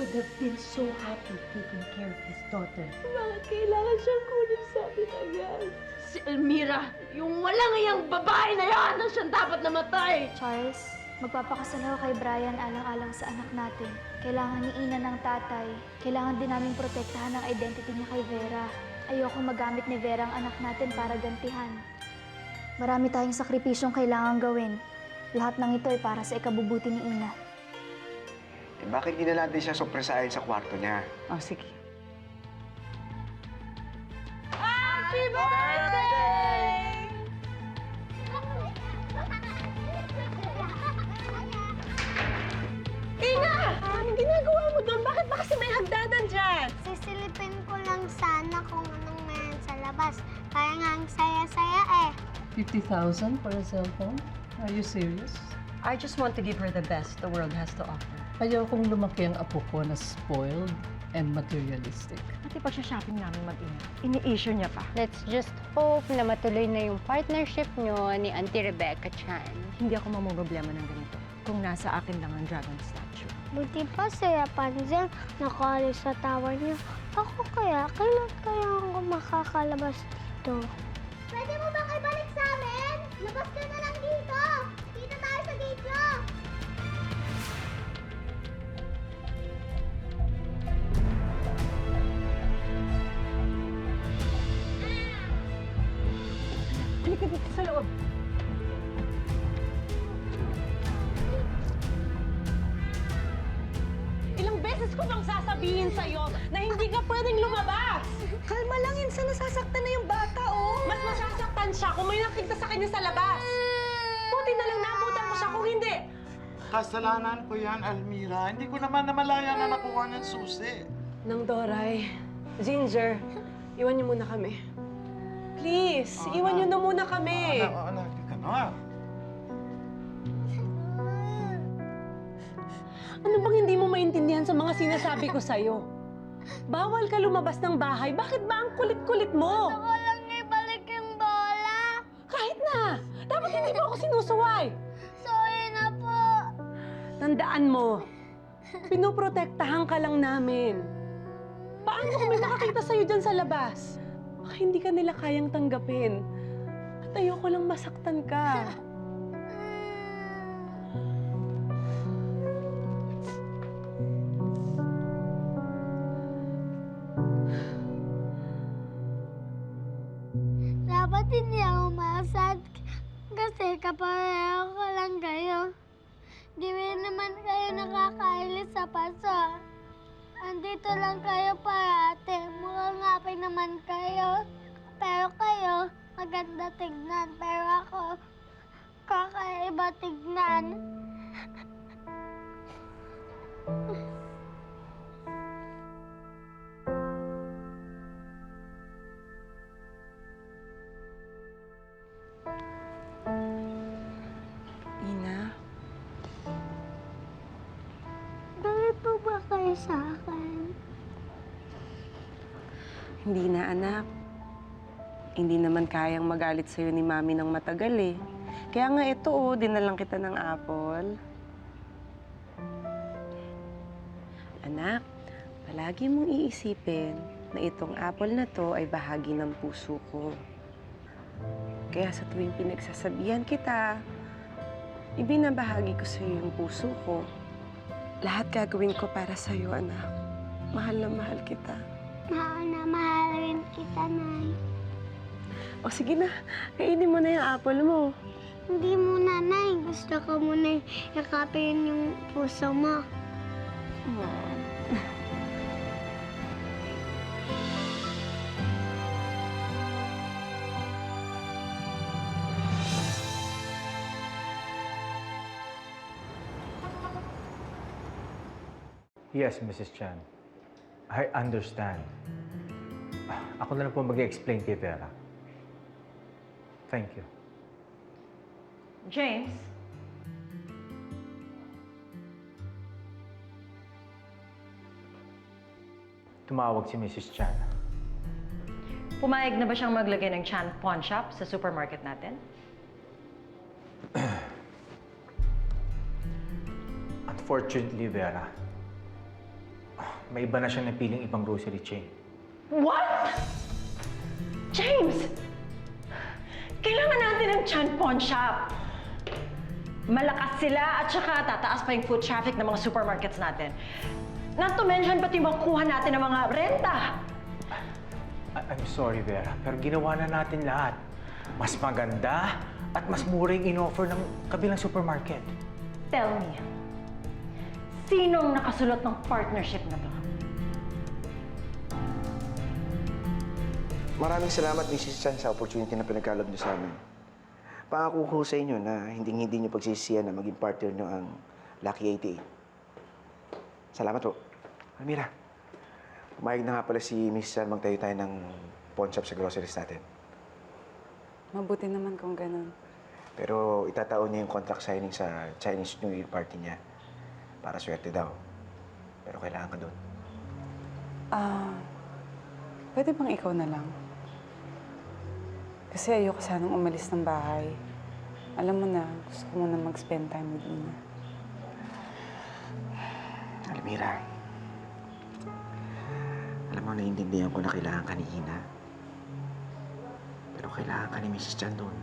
would have been so happy taking care of his daughter. Bakit kailangan siyang kunin sa atin agad? Si Elmira, yung walang iyang babae na yan na siyang dapat namatay! Charles, magpapakasal ako kay Brian alang-alang sa anak natin. Kailangan ni Ina ng tatay. Kailangan din namin protektahan ang identity niya kay Vera. Ayoko magamit ni Vera ang anak natin para gantihan. Marami tayong sakripisyong kailangan gawin. Lahat ng ito ay para sa ikabubuti ni Ina. Eh, bakit hindi na natin siya sorpresahin sa kwarto niya? Oh, sige. Happy birthday! Ina! Anong ginagawa mo doon? Bakit ba kasi may hagdanan dyan? Sisilipin ko lang sana kung anong meron sa labas. Kaya nga ang saya-saya eh. 50,000 for a cellphone? Are you serious? I just want to give her the best the world has to offer. Ayokong lumaki ang apo ko na spoiled and materialistic. Pati pag siya shopping namin mag-ina, ini-issue niya pa. Let's just hope na matuloy na yung partnership nyo ni Auntie Rebecca Chan. Hindi ako mamumroblema ng ganito kung nasa akin lang ang dragon statue. Buti pa si Rapunzel nakaalis sa tower niya. Ako kaya, kailan kaya ako makakalabas dito? Pwede mo ba kayo balik sa amin? Labas ka na lang dito! Dito tayo sa dito! Halika dito sa loob. Ilang beses ko bang sasabihin sa'yo na hindi ka pwedeng lumabas? Kalma lang yun, sa nasasaktan na yung bata, oh. Mas masasaktan siya kung may nakita sa kanya sa labas. Buti na lang nabutan mo siya kung hindi. Kasalanan ko yan, Almira. Hindi ko naman namalaya na nakuha ng susi. Nang Doray, Ginger, iwan niyo muna kami. Please, iwan niyo na muna kami. Anak, di ka na. Ano bang hindi mo maintindihan sa mga sinasabi ko sa'yo? Bawal ka lumabas ng bahay. Bakit ba ang kulit-kulit mo? Ako lang ibalik yung bola. Kahit na! Dapat hindi mo ako sinusuway. Sorry na po. Tandaan mo, pinoprotektahan ka lang namin. Paano kung may nakakita sa'yo dyan sa labas? Baka hindi ka nila kayang tanggapin. At ayoko lang masaktan ka. Dapat hindi ako masad kasi kapareho ko lang kayo. Di rin naman kayo nakakailis sa paso. Andito lang kayo parate. Mukhang happy naman kayo. Pero kayo, maganda tignan. Pero ako, kakaiba tignan. Ina, Ganito ba kayo sa akin? hindi na anak. Hindi naman kayang magalit sa'yo ni Mami ng matagal eh. Kaya nga ito oh, dinalang kita ng apple. Anak, palagi mong iisipin na itong apple na to ay bahagi ng puso ko. Kaya sa tuwing pinagsasabihan kita, ibinabahagi ko sa'yo yung puso ko. Lahat gagawin ko para sa'yo, anak. Mahal na mahal kita. Mahal na mahal rin kita, Nay. O sige na, kainin mo na yung apple mo. Hindi muna, Nay. Gusto ko muna yakapin yung puso mo. Yes, Mrs. Chan. I understand. Ako na lang po mag-explain kay Vera. Thank you. James? Tumawag si Mrs. Chan. Pumayag na ba siyang maglagay ng Chan Pawn Shop sa supermarket natin? Unfortunately, Vera, may iba na siya napiling ibang grocery chain. What? James! Kailangan natin ng Chan Pawn Shop. Malakas sila at saka tataas pa yung foot traffic ng mga supermarkets natin. Not to mention, pati makuha natin ng mga renta. I'm sorry, Vera, pero ginawa na natin lahat. Mas maganda at mas mura yung in-offer ng kabilang supermarket. Tell me, sinong nakasulot ng partnership na to? Maraming salamat, Mrs. Chan, sa opportunity na pinagkaloob niyo sa amin. Pangako ko sa inyo na hindi niyo pagsisiyan na maging partner niyo ang Lucky 88. Salamat po. Almira, pumayag na nga pala si Mrs. Chan magtayo tayo ng pawn shop sa groceries natin. Mabuti naman kung ganun. Pero itataon niya yung contract signing sa Chinese New Year party niya. Para swerte daw. Pero kailangan ka doon. Pwede bang ikaw na lang? Kasi ayoko sanang umalis ng bahay. Alam mo na, gusto ko muna mag-spend time with Ina. Almira, alam mo, naiintindihan ko na kailangan ka ni Ina. Pero kailangan ka ni Mrs. Chan doon.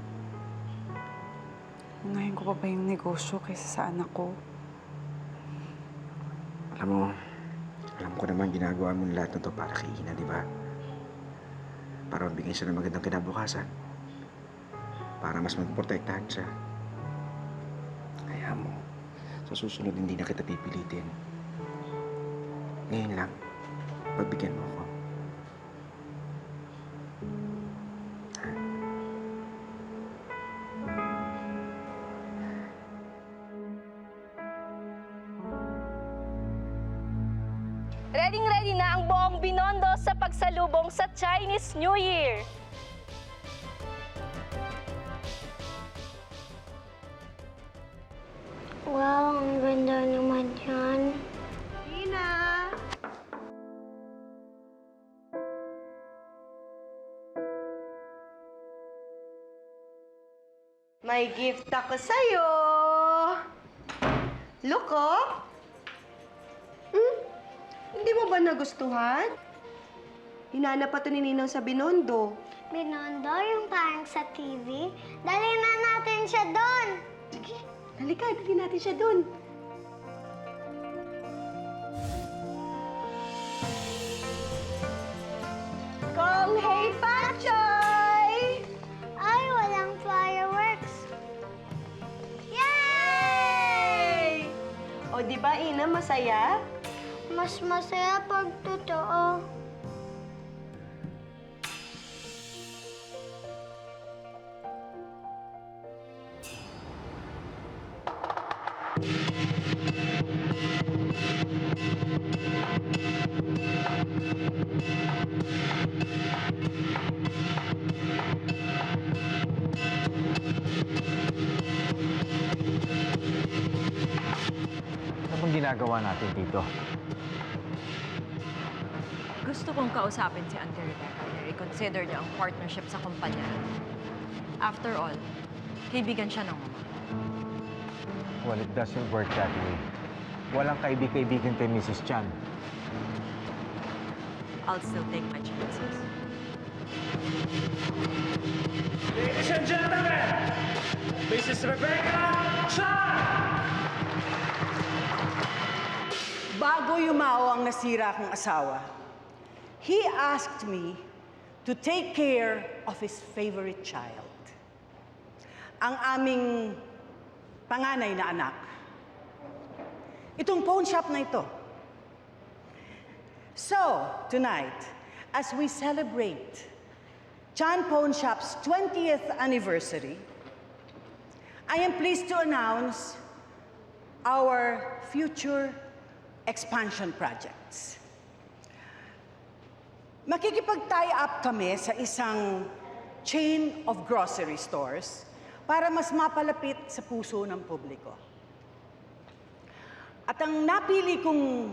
Unahin ko pa ba yung negosyo kaysa sa anak ko? Alam ko naman ginagawa mo lahat na to para kay Ina, di ba? Para mabigyan siya ng magandang kinabukasan. Para mas magprotektahan siya. Kaya mo, sa susunod hindi na kita pipilitin. Ngayon lang, pagbigyan mo ako. Ready na ang buong Binondo sa pagsalubong sa Chinese New Year. Wow, ang ganda naman yan. Ina! May gift ako sa'yo. Look, oh. Hindi mo ba nagustuhan? Hinanap pa ito ni Ninang sa Binondo. Binondo, yung parang sa TV. Dali na natin siya doon. Sige, halika, dali natin siya doon. Kong Hei Pachoy! Ay, walang fireworks. Yay! O, di ba, Ina, masaya? Mas masaya pag totoo. Ano bang ginagawa natin dito? Gusto kong kausapin si Auntie Rebecca na i-consider niya ang partnership sa kumpanya. After all, kaibigan siya ng mama. Well, it doesn't work that way. Walang kaibig-kaibigan kay Mrs. Chan. I'll still take my chances. Ladies and gentlemen, Mrs. Rebecca Chan! Bago yumao ang nasira kong asawa, he asked me to take care of his favorite child. Ang aming panganay na anak. Itong pawn shop na ito. So, tonight, as we celebrate Chan Pawn Shop's 20th anniversary, I am pleased to announce our future expansion projects. Makikipag-tie up kami sa isang chain of grocery stores para mas mapalapit sa puso ng publiko. At ang napili kong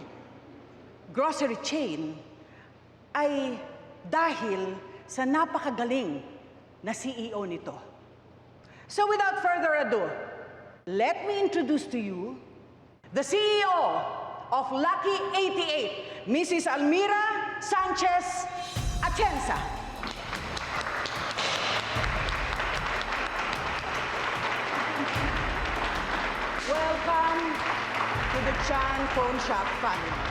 grocery chain ay dahil sa napakagaling na CEO nito. So without further ado, let me introduce to you the CEO of Lucky 88, Mrs. Almira Sanchez Atienza. Welcome to the Chan Pawn Shop family.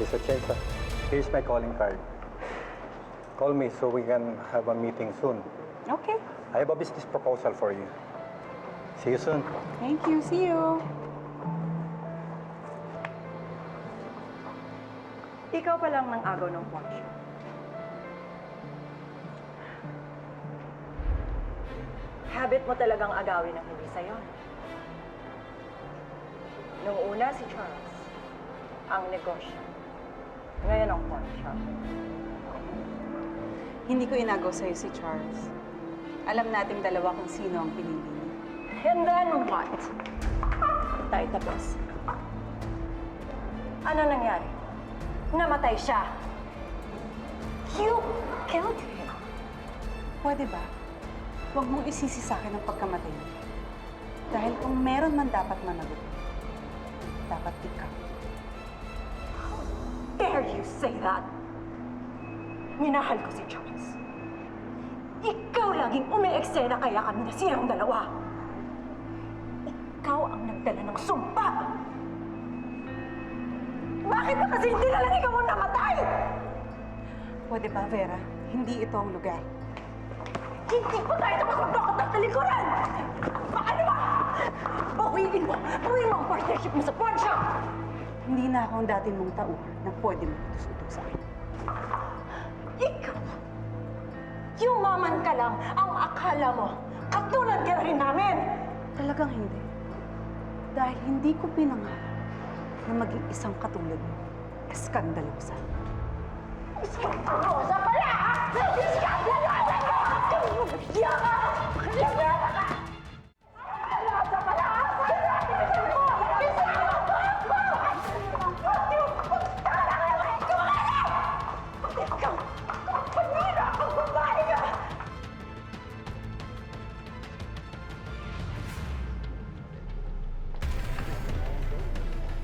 Mr. Atienza, here's my calling card. Call me so we can have a meeting soon. Okay. I have a business proposal for you. See you soon. Thank you. See you. Ikaw pa lang ng agaw ng pawn shop. Habit mo talagang agawin ang hindi sa'yo. Nung una si Charles, ang negosyo. Ngayon ang pawn shop. Hindi ko inagaw sa'yo si Charles. Alam nating dalawa kung sino ang pinili niya. And then what? Tayo tapos. Ano nangyari? Namatay siya. You killed him. Pwede ba? Huwag mong isisi sa akin ang pagkamatay niya. Dahil kung meron man dapat managot, dapat ikaw. Dare you say that? Minahal ko si Charles. Ikaw laging umi-eksena kaya kami nasirang dalawa. Ikaw ang nagdala ng sumpa. Bakit ba kasi hindi na lang ikaw ang namatay? Pwede ba, Vera? Hindi ito ang lugar. Hindi pa tayo tapos magbakot ng talikuran! Paano ba? Bawiin mo ang partnership mo sa pawn shop! Hindi na ako ang dati mong tauhan na pwede mo utos-utos sa akin. Ikaw, yumaman ka lang ang akala mo. Katulad ka rin namin. Talagang hindi. Dahil hindi ko pinangarap na maging isang katulad mo. Eskandalosa. Eskandalosa pala! Eskandalosa ka! Yaka! Yaka ka! Eskandalosa pala! Ikaw! Panira ang babae ka!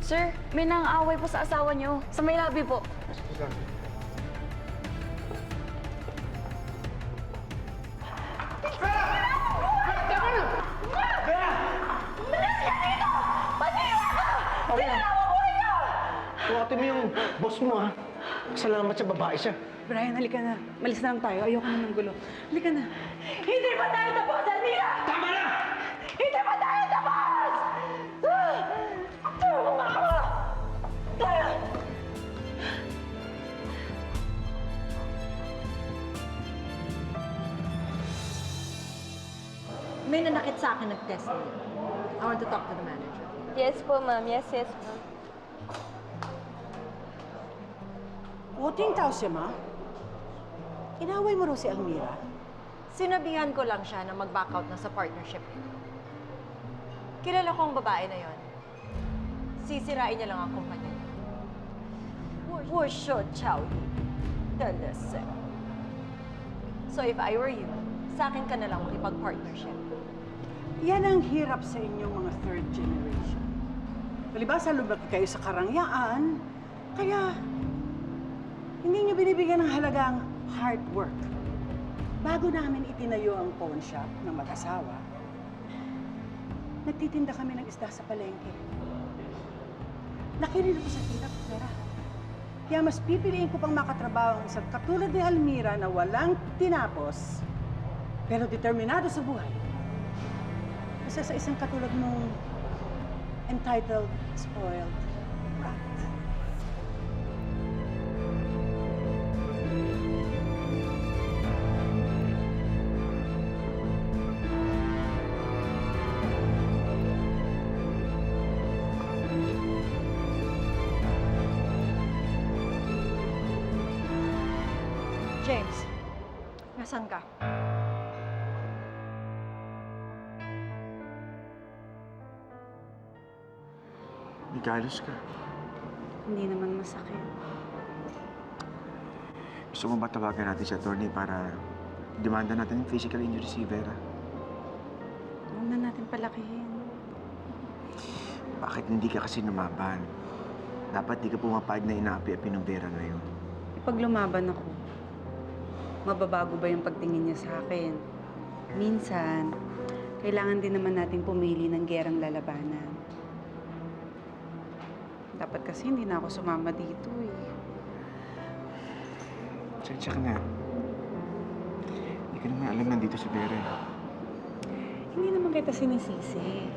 Sir, may nang-away po sa asawa niyo. Sa may labi po. Tuwatin mo yung boss mo, ha? Salamat sa babae siya. Brian, halika na. Malis na lang tayo. Ayoko na ng gulo. Halika na. Hindi pa tayo tapos, Almira! Tama na! Hindi pa tayo tapos! Tama nga ako! May nanakit sa akin nag-test me. I want to talk to the manager. Yes po, ma'am. Yes, ma'am. Uting tao siya, ma. Inaway mo raw si Almira. Sinabihan ko lang siya na mag-back out na sa partnership niya. Kilala ko ang babae na yon. Sisirain niya lang ang kumpanya niya. 我说乔伊的乐色. So if I were you, sa akin ka na lang makipag-partnership. Yan ang hirap sa inyong mga third generation. Palibasa, lumaki kayo sa karangyaan, kaya hindi niyo binibigyan ng halagang hard work. Bago namin itinayo ang pawn shop ng mag-asawa, nagtitinda kami ng isda sa palengke. Laki rin ako sa kita ko, Vera. Kaya mas pipiliin ko pang makatrabaho ang isang katulad ni Almira na walang tinapos, pero determinado sa buhay. Kasi sa isang katulad mong entitled, spoiled, brat. James, nasan ka? Nagkalos ka. Hindi naman masakit. Gusto mo ba tawagan natin si attorney para demanda natin yung physical injury si Vera? Huwag na natin palakihin. Bakit hindi ka kasi lumaban? Dapat di ka pumapayag na inaapi-api ng Vera ngayon. Pag lumaban ako, mababago ba yung pagtingin niya sa akin? Minsan, kailangan din naman nating pumili ng gerang lalabanan. Dapat kasi hindi na ako sumama dito eh. Sensya ka na. Hindi ko naman alam nandito si Vera. Hindi naman kita sinisisi.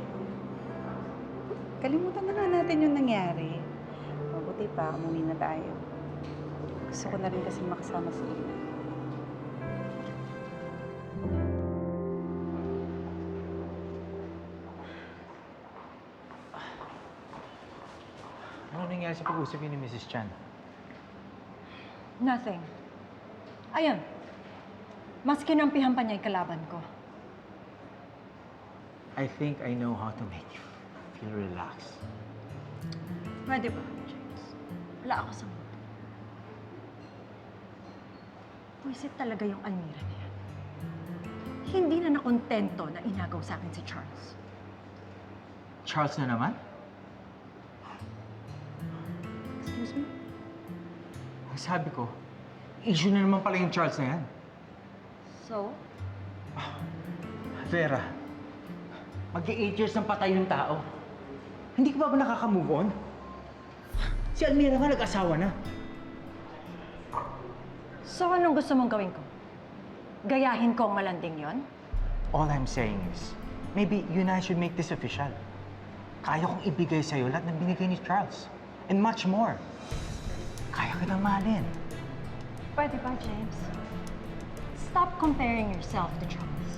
Kalimutan na nga natin yung nangyari. Mabuti pa, umuwi na tayo. Gusto ko na rin kasi makasama si Ina. Ano nangyari sa pag-usap ni Mrs. Chan? Nothing. Ayun. Mas kinampihan pa niya yung kalaban ko. I think I know how to make you feel relaxed. Pwede ba, James? Wala ako sa mundo. Puwisit talaga yung Almira niya. Hindi na nakontento na inagaw sa akin si Charles. Charles na naman? Excuse me? Ang sabi ko, issue na naman pala yung Charles na yan. So? Vera, mag-8 years ng patay ng tao. Hindi ka ba nakaka-move on? Si Almira nga nag-asawa na. So, anong gusto mong gawin ko? Gayahin ko ang malanding yon? All I'm saying is, maybe you and I should make this official. Kaya kong ibigay sa'yo lahat ng binigay ni Charles. And much more. Kaya kitang mahalin. Pwede ba, James? Stop comparing yourself to Charles.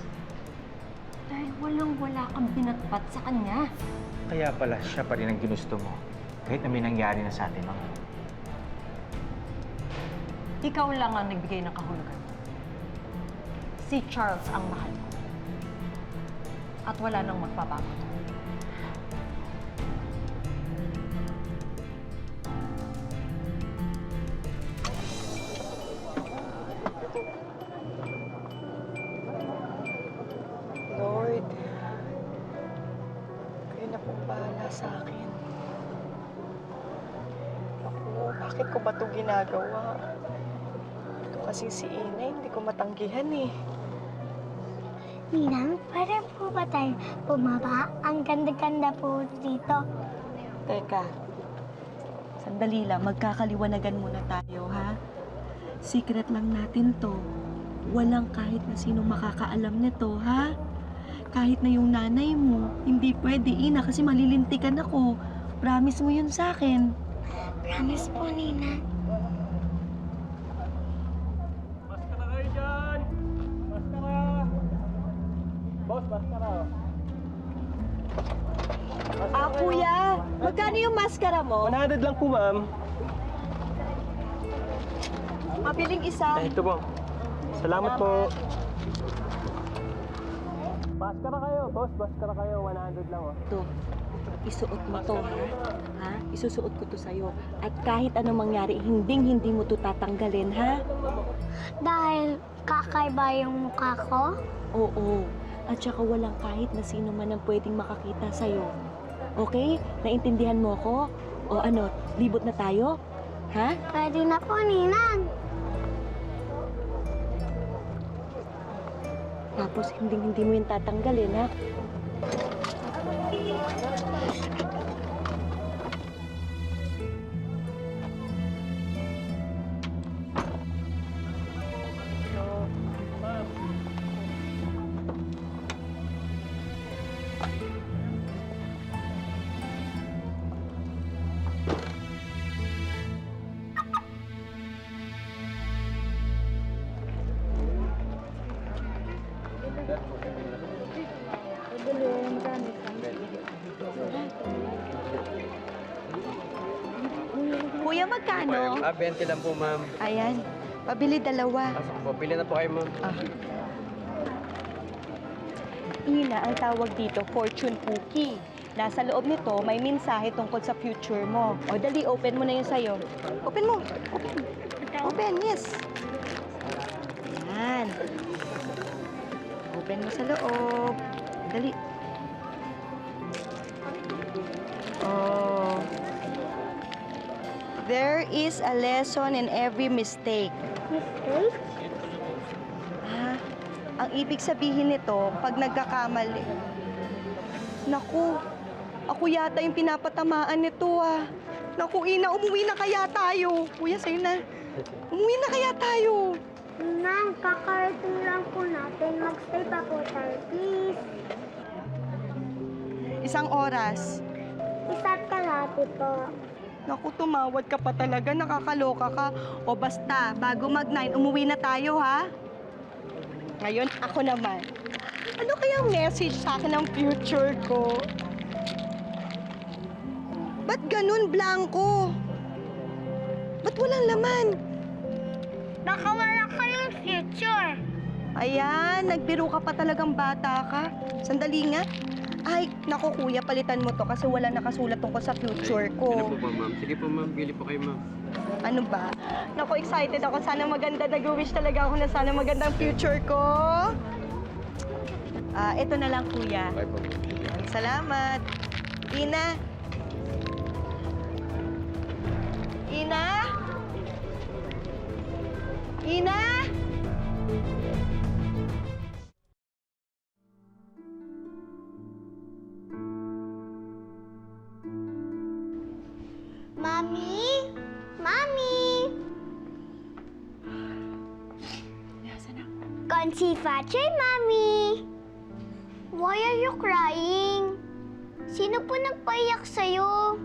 Dahil walang-wala kang binatbat sa kanya. Kaya pala siya pa rin ang ginusto mo. Kahit na may nangyari na sa atin, no? Ikaw lang ang nagbigay ng kahulugan. Si Charles ang mahal ko. At wala nang magbabago. Lord, kayo na pong bahala sa akin. Ako, bakit ko ba ito ginagawa? Ito kasi si Ina, hindi ko matanggihan eh. Ninang, pwede po ba tayo bumaba? Ang ganda-ganda po dito. Teka, sandali lang, magkakaliwanagan muna tayo, ha? Secret lang natin to. Walang kahit na sino makakaalam nito, ha? Kahit na yung nanay mo, hindi pwede, Ina, kasi malilintikan ako. Promise mo yun sa akin. Promise po, Ninang. Maskara kayo dyan! Maskara! Boss, maskara. Kuya, magkano yung maskara mo? 100 lang po, ma'am. Mabiling isa. Ito po. Salamat po. Maskara kayo, boss. Maskara kayo. 100 lang, oh. Ito, isuot mo to, ha? Isusuot ko to sa'yo. At kahit anong mangyari, hindi mo to tatanggalin, ha? Dahil kakaiba yung mukha ko? Oo. At saka walang kahit na sino man ang pwedeng makakita sa'yo. Okay? Naintindihan mo ko? O ano, libot na tayo? Ha? Pwede na po, Ninang. Tapos hindi mo yung tatanggalin, ha? Kuya, magkano? 20 lang po, ma'am. Ayan. Pabili dalawa. Pasok po. Pili na po kayo, ma'am. Ina ang tawag dito, fortune cookie. Nasa loob nito, may mensahe tungkol sa future mo. O dali, open mo na yun sa'yo. Open mo. Open. Open, yes. Yan. Open mo sa loob. Dali. Oh. There is a lesson in every mistake. Mistake? Ang ibig sabihin nito, pag nagkakamali. Naku, ako yata yung pinapatamaan nito Naku, Ina, umuwi na kaya tayo. Kuya, sa'yo na. Umuwi na kaya tayo. Ma'am, kakarating lang po natin. Magstay pa po tayo, please. Isang oras. Isa't kalahati po. Naku, tumawad ka pa talaga. Nakakaloka ka. O basta, bago mag-9, umuwi na tayo, ha? Ngayon, ako naman. Ano kayang message sa akin ng future ko? Ba't ganun, Blanco? Ba't walang laman? Baka wala kayong future. Ayan, nagbiro ka pa talagang bata ka. Sandali nga. Ay, naku kuya, palitan mo to kasi wala nakasulat tungkol sa future ko. Ano po ba, ma'am? Sige po, ma'am. Bili po kayo, ma'am. Ano ba? Naku, excited ako. Sana maganda. Nag-wish talaga ako na sana maganda ang future ko. Ito na lang, kuya. Bye po. Salamat. Ina? Ina? Ina? Mommy? Mommy? Konsi Factory, Mommy. Why are you crying? Sino po nagpaiyak sa'yo?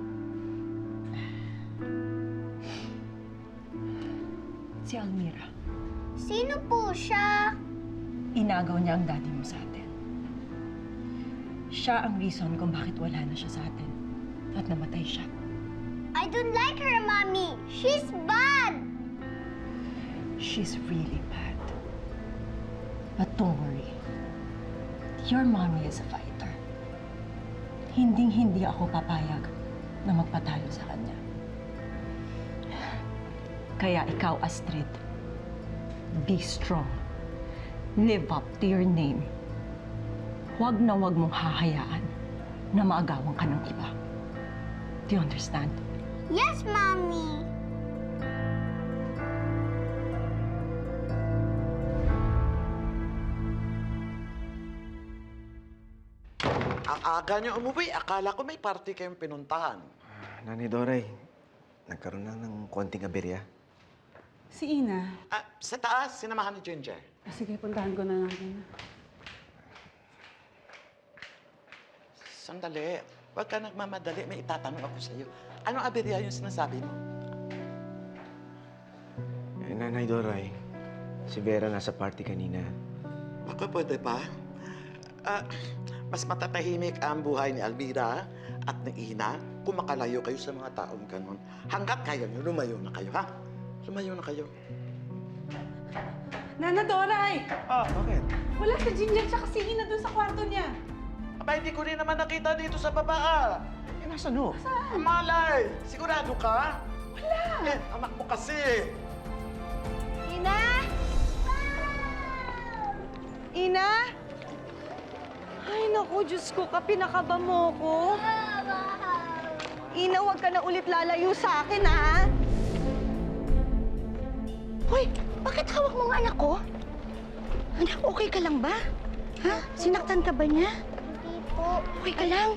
Si Almira. Sino po siya? Inagaw niya ang daddy mo sa atin. Siya ang reason kung bakit wala na siya sa atin. At namatay siya. I don't like her, Mommy. She's bad. She's really bad. But don't worry. Your mommy is a fighter. Hinding-hindi ako papayag na magpatalo sa kanya. Kaya ikaw, Astrid, be strong. Live up to your name. Huwag na huwag mong hahayaan na maagawan ka ng iba. Do you understand? Yes, Mommy. Ang aga niyo umuwi. Akala ko may party kayong pinuntahan. Nanay Doray, nagkaroon na ng konting aberya. Si Ina. Sa taas, sinamahan ni Ginger. Sige, puntahan ko na natin. Sandali. Huwag ka nagmamadali. May itatanong ako sa'yo. Anong aberya yung sinasabi mo? Nanay Doray, si Vera nasa party kanina. Baka pwede pa? Mas matatahimik ang buhay ni Almira at ni Ina kung makalayo kayo sa mga taong ganun. Hanggat kaya nyo, lumayo na kayo, ha? Lumayo na kayo. Nana Doray! Bakit? Wala si Ginger tsaka si Ina dun sa kwarto niya. Aba, hindi ko rin naman nakita dito sa baba. Nasaan no? Saan? Malay! Sigurado ka? Wala! Anak mo kasi. Ina? Ina? Ay, naku, Diyos ko, pinakaba mo ko. Ina, huwag ka na ulit lalayo sa akin, ha? Hoy, bakit hawak mo ang anak ko? Anak, okay ka lang ba? Ha? Sinaktan ka ba niya? Hindi po. Okay ka lang?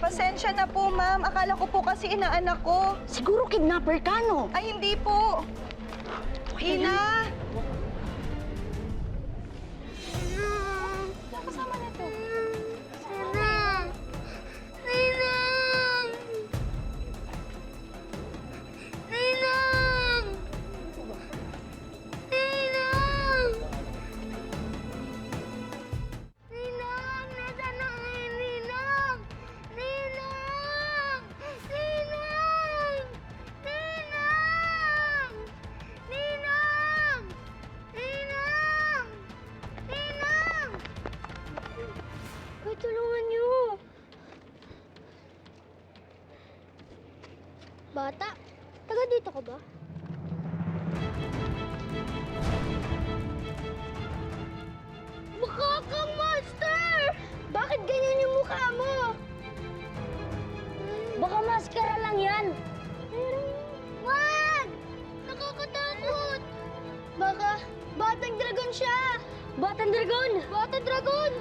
Pasensya na po, ma'am. Akala ko po kasi inaanak ko. Siguro kidnapper ka, no? Ay, hindi po. Ina! Kasama na to. Ninang! Ninang! Ninang! Ninang! Ninang! Nasaan ang Ninang? Ninang! Ninang! Ninang! Ninang! bata. Taga dito ka ba? Mukha kang monster! Bakit ganyan yung mukha mo? Baka maskara lang yan. Wag! Nakakatakot! Baka batang dragon siya! Batang dragon! Batang dragon!